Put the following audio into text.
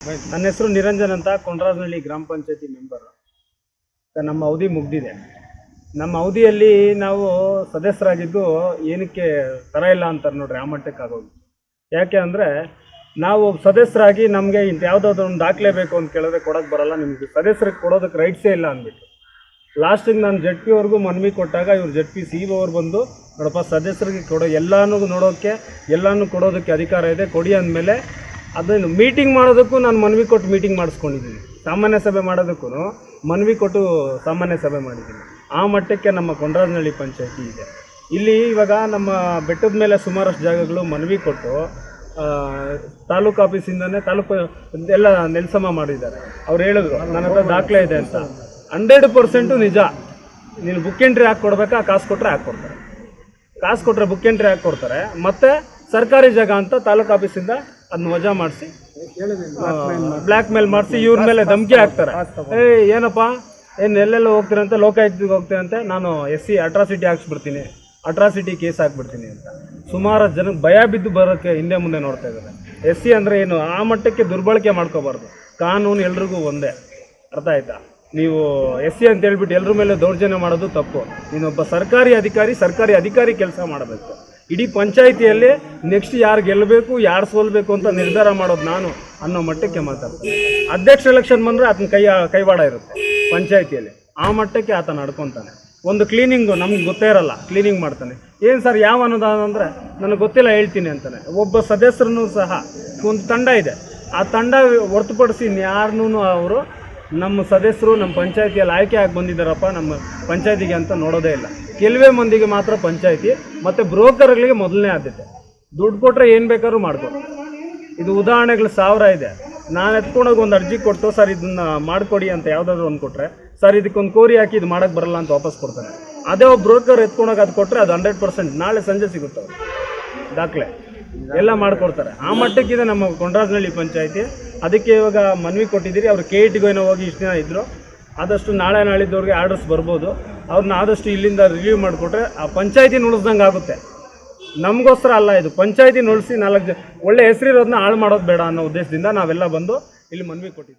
ನನ್ನ ಹೆಸರು ನಿರಂಜನ್ ಅಂತ, ಕೊಂಡರಾಜನಹಳ್ಳಿ ಗ್ರಾಮ ಪಂಚಾಯತಿ ಮೆಂಬರ್. ನಮ್ಮ ಅವಧಿ ಮುಗಿದಿದೆ. ನಮ್ಮ ಅವಧಿಯಲ್ಲಿ ನಾವು ಸದಸ್ಯರಾಗಿದ್ದು ಏನಕ್ಕೆ ಥರ ಇಲ್ಲ ಅಂತಾರೆ ನೋಡ್ರಿ, ಆ ಮಟ್ಟಕ್ಕೆ ಆಗೋದು. ಯಾಕೆ ಅಂದರೆ ನಾವು ಸದಸ್ಯರಾಗಿ ನಮಗೆ ಇಂಥ ಯಾವುದಾದ್ರು ಒಂದು ದಾಖಲೆ ಬೇಕು ಅಂತ ಕೇಳಿದ್ರೆ ಕೊಡೋಕ್ಕೆ ಬರೋಲ್ಲ, ನಿಮಗೆ ಸದಸ್ಯರಿಗೆ ಕೊಡೋದಕ್ಕೆ ರೈಟ್ಸೇ ಇಲ್ಲ ಅಂದ್ಬಿಟ್ಟು ಲಾಸ್ಟಿಗೆ ನಾನು ಜಡ್ ಪಿ ಅವ್ರಿಗೂ ಮನವಿ ಕೊಟ್ಟಾಗ ಇವ್ರು ಜಡ್ ಪಿ ಸಿ ಅವ್ರು ಬಂದು ನೋಡಪ್ಪ ಸದಸ್ಯರಿಗೆ ಎಲ್ಲನೂ ನೋಡೋಕ್ಕೆ ಎಲ್ಲನೂ ಕೊಡೋದಕ್ಕೆ ಅಧಿಕಾರ ಇದೆ, ಕೊಡಿ ಅಂದಮೇಲೆ ಅದನ್ನು ಮೀಟಿಂಗ್ ಮಾಡೋದಕ್ಕೂ ನಾನು ಮನವಿ ಕೊಟ್ಟು ಮೀಟಿಂಗ್ ಮಾಡಿಸ್ಕೊಂಡಿದ್ದೀನಿ. ಸಾಮಾನ್ಯ ಸಭೆ ಮಾಡೋದಕ್ಕೂ ಮನವಿ ಕೊಟ್ಟು ಸಾಮಾನ್ಯ ಸಭೆ ಮಾಡಿದ್ದೀನಿ. ಆ ಮಟ್ಟಕ್ಕೆ ನಮ್ಮ ಕೊಂಡರಾಜನಹಳ್ಳಿ ಪಂಚಾಯತಿ ಇದೆ. ಇಲ್ಲಿ ಇವಾಗ ನಮ್ಮ ಬೆಟ್ಟದ ಮೇಲೆ ಸುಮಾರಷ್ಟು ಜಾಗಗಳು ಮನವಿ ಕೊಟ್ಟು ತಾಲೂಕು ಆಫೀಸಿಂದನೇ ತಾಲೂಕು ಎಲ್ಲ ನೆಲಸಮ ಮಾಡಿದ್ದಾರೆ. ಅವ್ರು ಹೇಳಿದ್ರು ನನ್ನ ಹತ್ರ ದಾಖಲೆ ಇದೆ ಅಂತ. 100% ನಿಜ. ನೀನು ಬುಕ್ ಎಂಟ್ರಿ ಹಾಕಿ ಕೊಡ್ಬೇಕಾ, ಕಾಸು ಕೊಟ್ಟರೆ ಹಾಕ್ಕೊಡ್ತಾರೆ. ಕಾಸು ಕೊಟ್ಟರೆ ಬುಕ್ ಎಂಟ್ರಿ ಹಾಕಿ ಕೊಡ್ತಾರೆ. ಮತ್ತು ಸರ್ಕಾರಿ ಜಾಗ ಅಂತ ತಾಲೂಕು ಆಫೀಸಿಂದ ಅದನ್ನ ವಜಾ ಮಾಡಿಸಿ ಬ್ಲ್ಯಾಕ್ ಮೇಲ್ ಮಾಡಿಸಿ ಇವ್ರ ಮೇಲೆ ಧಮಕಿ ಹಾಕ್ತಾರೆ. ಏನಪ್ಪ ಎಲ್ಲೆಲ್ಲ ಹೋಗ್ತೀರಂತೆ, ಲೋಕಾಯುಕ್ತಿಗೆ ಹೋಗ್ತೀರಂತೆ, ನಾನು SC ಅಟ್ರಾಸಿಟಿ ಹಾಕ್ಸ್ಬಿಡ್ತೀನಿ, ಅಟ್ರಾಸಿಟಿ ಕೇಸ್ ಹಾಕ್ಬಿಡ್ತೀನಿ ಅಂತ ಸುಮಾರು ಜನಕ್ಕೆ ಭಯ ಬಿದ್ದು ಬರೋಕ್ಕೆ ಹಿಂದೆ ಮುಂದೆ ನೋಡ್ತಾ ಇದ್ದಾರೆ. SC ಅಂದರೆ ಏನು, ಆ ಮಟ್ಟಕ್ಕೆ ದುರ್ಬಳಕೆ ಮಾಡ್ಕೋಬಾರ್ದು. ಕಾನೂನು ಎಲ್ರಿಗೂ ಒಂದೇ, ಅರ್ಥ ಆಯ್ತಾ? ನೀವು SC ಅಂತ ಹೇಳ್ಬಿಟ್ಟು ಎಲ್ಲರ ಮೇಲೆ ದೌರ್ಜನ್ಯ ಮಾಡೋದು ತಪ್ಪು. ನೀನೊಬ್ಬ ಸರ್ಕಾರಿ ಅಧಿಕಾರಿ ಕೆಲಸ ಮಾಡಬೇಕು. ಇಡೀ ಪಂಚಾಯಿತಿಯಲ್ಲಿ ನೆಕ್ಸ್ಟ್ ಯಾರು ಗೆಲ್ಲಬೇಕು, ಯಾರು ಸೋಲ್ಬೇಕು ಅಂತ ನಿರ್ಧಾರ ಮಾಡೋದು ನಾನು ಅನ್ನೋ ಮಟ್ಟಕ್ಕೆ ಮಾತಾಡ್ತೀನಿ. ಅಧ್ಯಕ್ಷ ಎಲೆಕ್ಷನ್ ಬಂದರೆ ಆತನ ಕೈವಾಡ ಇರುತ್ತೆ ಪಂಚಾಯಿತಿಯಲ್ಲಿ. ಆ ಮಟ್ಟಕ್ಕೆ ಆತ ನಡ್ಕೊತಾನೆ. ಒಂದು ಕ್ಲೀನಿಂಗು ನಮ್ಗೆ ಗೊತ್ತೇ ಇರಲ್ಲ, ಕ್ಲೀನಿಂಗ್ ಮಾಡ್ತಾನೆ. ಏನು ಸರ್ ಯಾವ ಅನುದಾನ ಅಂದರೆ ನನಗೆ ಗೊತ್ತಿಲ್ಲ ಹೇಳ್ತೀನಿ ಅಂತಾನೆ. ಒಬ್ಬ ಸದಸ್ಯರನ್ನು ಸಹ ಒಂದು ತಂಡ ಇದೆ, ಆ ತಂಡ ಹೊರತುಪಡಿಸಿ ಯಾರನ್ನೂ ಅವರು ನಮ್ಮ ಸದಸ್ಯರು ನಮ್ಮ ಪಂಚಾಯತಿಯಲ್ಲಿ ಆಯ್ಕೆ ಆಗಿ ಬಂದಿದ್ದಾರಪ್ಪ ನಮ್ಮ ಪಂಚಾಯತಿಗೆ ಅಂತ ನೋಡೋದೇ ಇಲ್ಲ. ಕೆಲವೇ ಮಂದಿಗೆ ಮಾತ್ರ ಪಂಚಾಯತಿ ಮತ್ತು ಬ್ರೋಕರ್ಗಳಿಗೆ ಮೊದಲನೇ ಆದ್ಯತೆ. ದುಡ್ಡು ಕೊಟ್ಟರೆ ಏನು ಬೇಕಾದ್ರೂ ಮಾಡ್ಕೊಡು. ಇದು ಉದಾಹರಣೆಗಳು 1000 ಇದೆ. ನಾನು ಎತ್ಕೊಂಡೋಗಿ ಒಂದು ಅರ್ಜಿ ಕೊಟ್ಟು ಸರ್ ಇದನ್ನು ಮಾಡಿಕೊಡಿ ಅಂತ ಯಾವುದಾದ್ರೂ ಒಂದು ಕೊಟ್ಟರೆ, ಸರ್ ಇದಕ್ಕೊಂದು ಕೋರಿ ಹಾಕಿ ಇದು ಮಾಡೋಕ್ಕೆ ಬರಲ್ಲ ಅಂತ ವಾಪಸ್ ಕೊಡ್ತಾನೆ. ಅದೇ ಒಬ್ಬ ಬ್ರೋಕರ್ ಎತ್ಕೊಂಡೋಗಿ ಅದು ಕೊಟ್ಟರೆ ಅದು 100% ನಾಳೆ ಸಂಜೆ ಸಿಗುತ್ತೆ ದಾಖಲೆ ಎಲ್ಲ ಮಾಡಿಕೊಡ್ತಾರೆ. ಆ ಮಟ್ಟಕ್ಕಿದೆ ನಮ್ಮ ಕೊಂಡರಾಜನಹಳ್ಳಿ ಪಂಚಾಯತಿ. ಅದಕ್ಕೆ ಇವಾಗ ಮನವಿ ಕೊಟ್ಟಿದ್ದೀರಿ. ಅವರು KETಗೂ ಏನೋ ಹೋಗಿ ಇಷ್ಟು ದಿನ ಇದ್ದರು. ಆದಷ್ಟು ನಾಳಿದ್ದವ್ರಿಗೆ ಆರ್ಡರ್ಸ್ ಬರ್ಬೋದು. ಅವ್ರನ್ನ ಆದಷ್ಟು ಇಲ್ಲಿಂದ ರಿಲೀವ್ ಮಾಡಿಕೊಟ್ರೆ ಆ ಪಂಚಾಯತಿನ ಉಳಿಸ್ದಂಗೆ ಆಗುತ್ತೆ. ನಮಗೋಸ್ಕರ ಅಲ್ಲ, ಇದು ಪಂಚಾಯತಿನ ಉಳಿಸಿ 4 ಒಳ್ಳೆ ಹೆಸರಿರೋದನ್ನ ಹಾಳು ಮಾಡೋದು ಬೇಡ ಅನ್ನೋ ಉದ್ದೇಶದಿಂದ ನಾವೆಲ್ಲ ಬಂದು ಇಲ್ಲಿ ಮನವಿ ಕೊಟ್ಟಿದ್ದೀವಿ.